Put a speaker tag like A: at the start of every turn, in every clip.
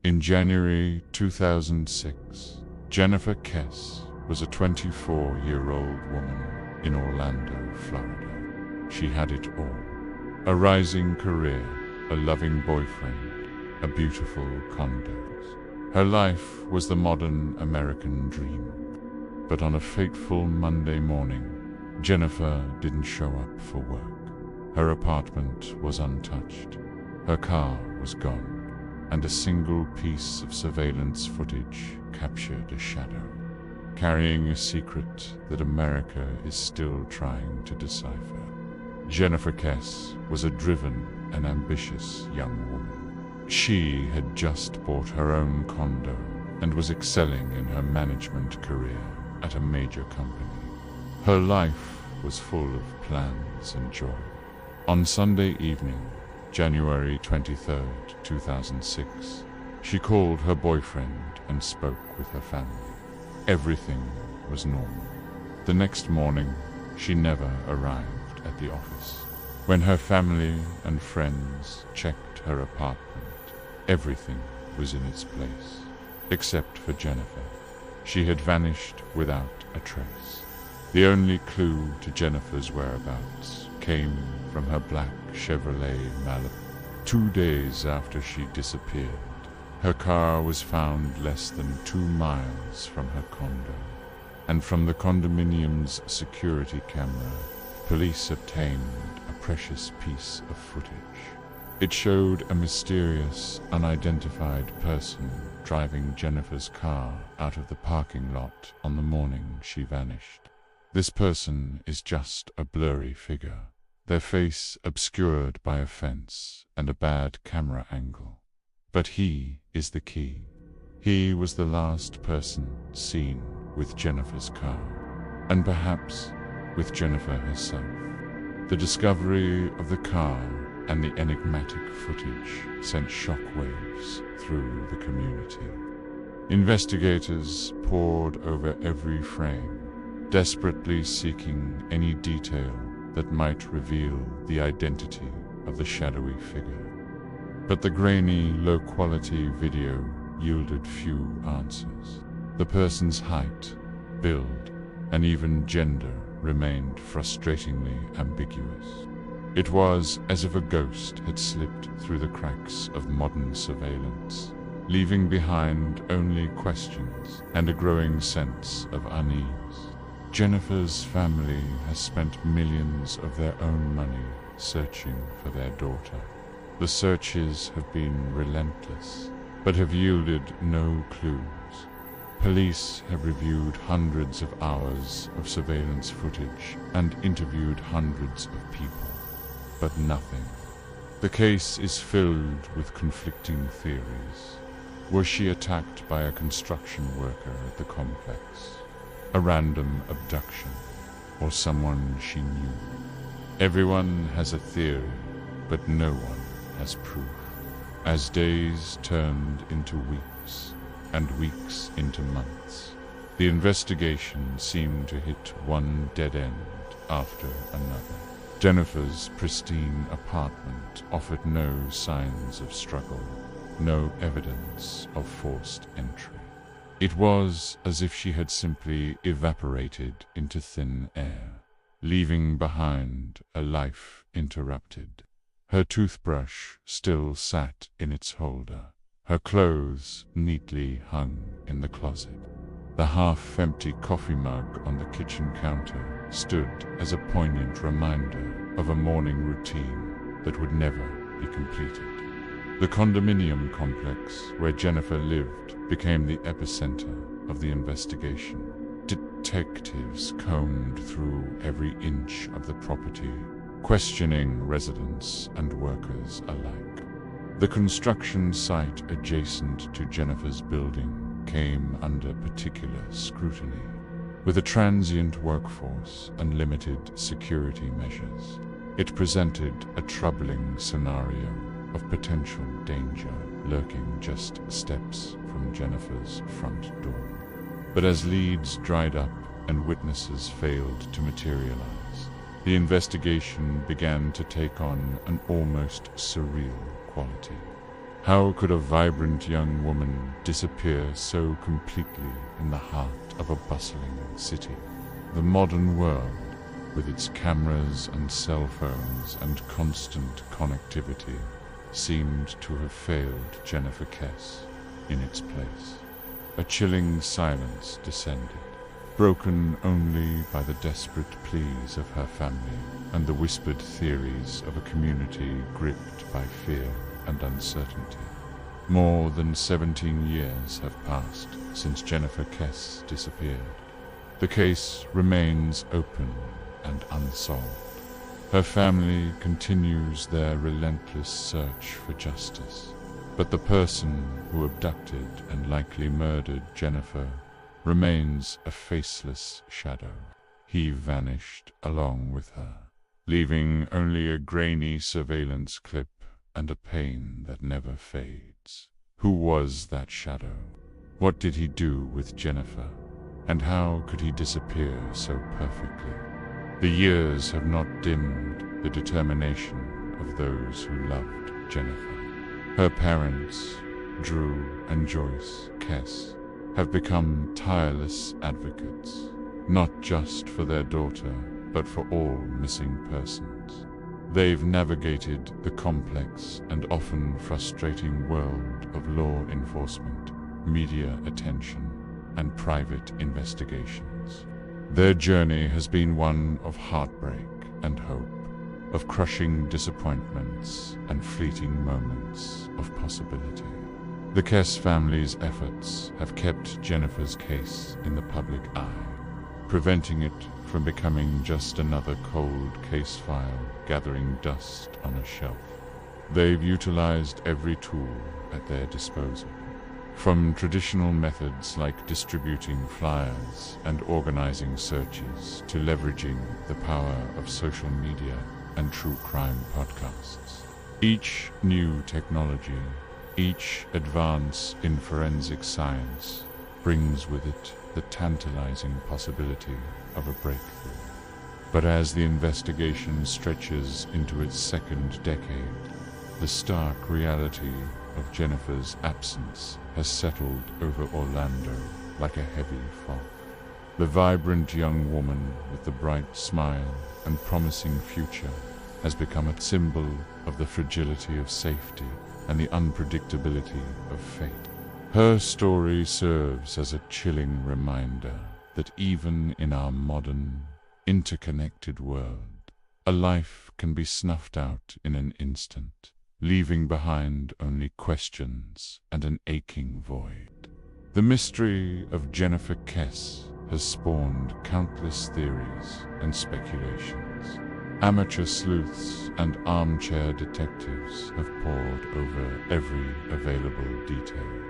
A: In January 2006, Jennifer Kesse was a 24-year-old woman in Orlando, Florida. She had it all: a rising career, a loving boyfriend, a beautiful condos. Her life was the modern American dream. But on a fateful Monday morning, Jennifer didn't show up for work. Her apartment was untouched. Her car was gone, and a single piece of surveillance footage captured a shadow, carrying a secret that America is still trying to decipher. Jennifer Kesse was a driven and ambitious young woman. She had just bought her own condo and was excelling in her management career at a major company. Her life was full of plans and joy. On Sunday evening, January 23rd, 2006, she called her boyfriend and spoke with her family. Everything was normal. The next morning, she never arrived at the office. When her family and friends checked her apartment, everything was in its place, except for Jennifer. She had vanished without a trace. The only clue to Jennifer's whereabouts came from her black Chevrolet Malibu. 2 days after she disappeared, her car was found less than 2 miles from her condo, and from the condominium's security camera, police obtained a precious piece of footage. It showed a mysterious, unidentified person driving Jennifer's car out of the parking lot on the morning she vanished. This person is just a blurry figure, their face obscured by a fence and a bad camera angle. But he is the key. He was the last person seen with Jennifer's car, and perhaps with Jennifer herself. The discovery of the car and the enigmatic footage sent shockwaves through the community. Investigators pored over every frame, desperately seeking any detail that might reveal the identity of the shadowy figure. But the grainy, low-quality video yielded few answers. The person's height, build, and even gender remained frustratingly ambiguous. It was as if a ghost had slipped through the cracks of modern surveillance, leaving behind only questions and a growing sense of unease. Jennifer's family has spent millions of their own money searching for their daughter. The searches have been relentless, but have yielded no clues. Police have reviewed hundreds of hours of surveillance footage and interviewed hundreds of people, but nothing. The case is filled with conflicting theories. Was she attacked by a construction worker at the complex? A random abduction? Or someone she knew? Everyone has a theory, but no one has proof. As days turned into weeks, and weeks into months, the investigation seemed to hit one dead end after another. Jennifer's pristine apartment offered no signs of struggle, no evidence of forced entry. It was as if she had simply evaporated into thin air, leaving behind a life interrupted. Her toothbrush still sat in its holder. Her clothes neatly hung in the closet. The half-empty coffee mug on the kitchen counter stood as a poignant reminder of a morning routine that would never be completed. The condominium complex where Jennifer lived became the epicenter of the investigation. Detectives combed through every inch of the property, questioning residents and workers alike. The construction site adjacent to Jennifer's building came under particular scrutiny. With a transient workforce and limited security measures, it presented a troubling scenario of potential danger lurking just steps from Jennifer's front door. But as leads dried up and witnesses failed to materialize, the investigation began to take on an almost surreal quality. How could a vibrant young woman disappear so completely in the heart of a bustling city? The modern world, with its cameras and cell phones and constant connectivity, seemed to have failed Jennifer Kesse in its place. A chilling silence descended, broken only by the desperate pleas of her family and the whispered theories of a community gripped by fear and uncertainty. More than 17 years have passed since Jennifer Kesse disappeared. The case remains open and unsolved. Her family continues their relentless search for justice, but the person who abducted and likely murdered Jennifer remains a faceless shadow. He vanished along with her, leaving only a grainy surveillance clip and a pain that never fades. Who was that shadow? What did he do with Jennifer? And how could he disappear so perfectly? The years have not dimmed the determination of those who loved Jennifer. Her parents, Drew and Joyce Kesse, have become tireless advocates, not just for their daughter, but for all missing persons. They've navigated the complex and often frustrating world of law enforcement, media attention, and private investigations. Their journey has been one of heartbreak and hope, of crushing disappointments and fleeting moments of possibility. The Kesse family's efforts have kept Jennifer's case in the public eye, preventing it from becoming just another cold case file gathering dust on a shelf. They've utilized every tool at their disposal, from traditional methods like distributing flyers and organizing searches to leveraging the power of social media and true crime podcasts. Each new technology, each advance in forensic science brings with it the tantalizing possibility of a breakthrough. But as the investigation stretches into its second decade, the stark reality of Jennifer's absence has settled over Orlando like a heavy fog. The vibrant young woman with the bright smile and promising future has become a symbol of the fragility of safety and the unpredictability of fate. Her story serves as a chilling reminder that even in our modern, interconnected world, a life can be snuffed out in an instant, leaving behind only questions and an aching void. The mystery of Jennifer Kesse has spawned countless theories and speculations. Amateur sleuths and armchair detectives have pored over every available detail,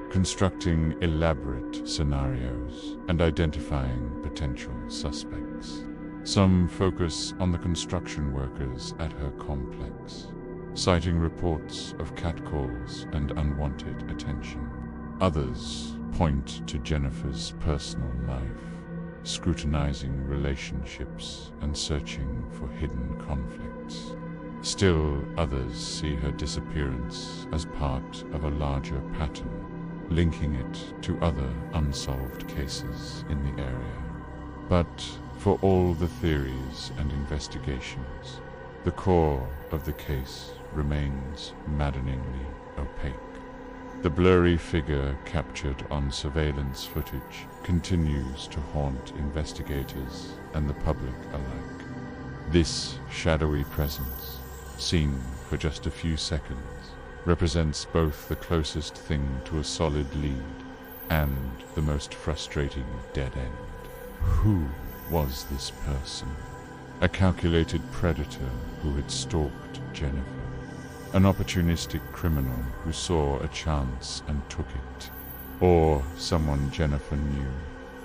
A: constructing elaborate scenarios and identifying potential suspects. Some focus on the construction workers at her complex, citing reports of catcalls and unwanted attention. Others point to Jennifer's personal life, scrutinizing relationships and searching for hidden conflicts. Still others see her disappearance as part of a larger pattern, linking it to other unsolved cases in the area. But for all the theories and investigations, the core of the case remains maddeningly opaque. The blurry figure captured on surveillance footage continues to haunt investigators and the public alike. This shadowy presence, seen for just a few seconds, represents both the closest thing to a solid lead and the most frustrating dead end. Who was this person? A calculated predator who had stalked Jennifer? An opportunistic criminal who saw a chance and took it? Or someone Jennifer knew,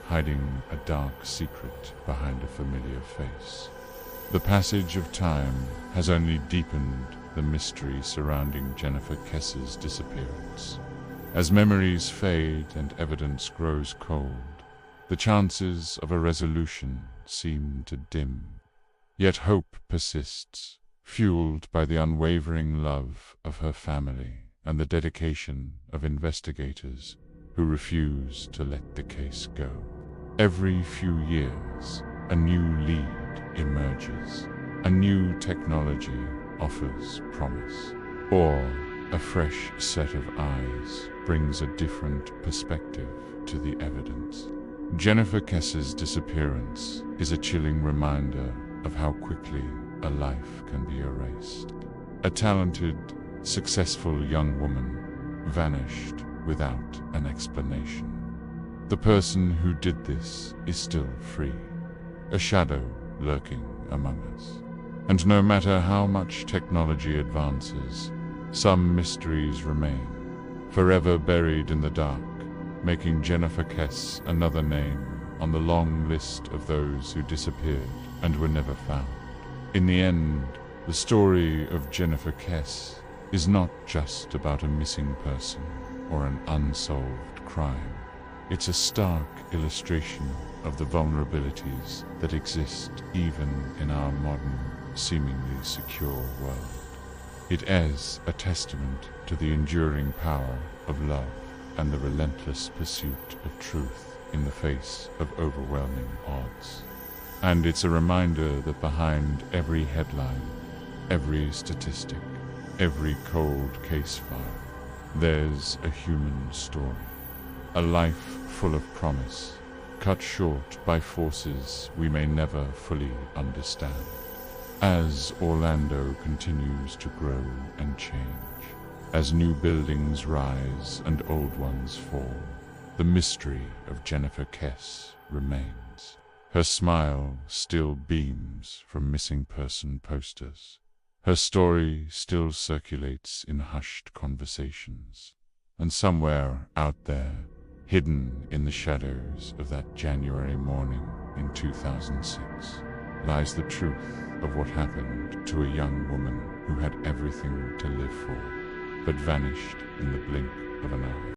A: hiding a dark secret behind a familiar face? The passage of time has only deepened the mystery surrounding Jennifer Kesse's disappearance. As memories fade and evidence grows cold, the chances of a resolution seem to dim. Yet hope persists, fueled by the unwavering love of her family and the dedication of investigators who refuse to let the case go. Every few years, a new lead emerges. A new technology offers promise, or a fresh set of eyes brings a different perspective to the evidence. Jennifer Kesse's disappearance is a chilling reminder of how quickly a life can be erased. A talented, successful young woman vanished without an explanation. The person who did this is still free, a shadow lurking among us. And no matter how much technology advances, some mysteries remain, forever buried in the dark, making Jennifer Kesse another name on the long list of those who disappeared and were never found. In the end, the story of Jennifer Kesse is not just about a missing person or an unsolved crime. It's a stark illustration of the vulnerabilities that exist even in our modern, seemingly secure world. It is a testament to the enduring power of love and the relentless pursuit of truth in the face of overwhelming odds. And it's a reminder that behind every headline, every statistic, every cold case file, there's a human story. A life full of promise, cut short by forces we may never fully understand. As Orlando continues to grow and change, as new buildings rise and old ones fall, the mystery of Jennifer Kesse remains. Her smile still beams from missing person posters. Her story still circulates in hushed conversations. And somewhere out there, hidden in the shadows of that January morning in 2006, lies the truth of what happened to a young woman who had everything to live for, but vanished in the blink of an eye.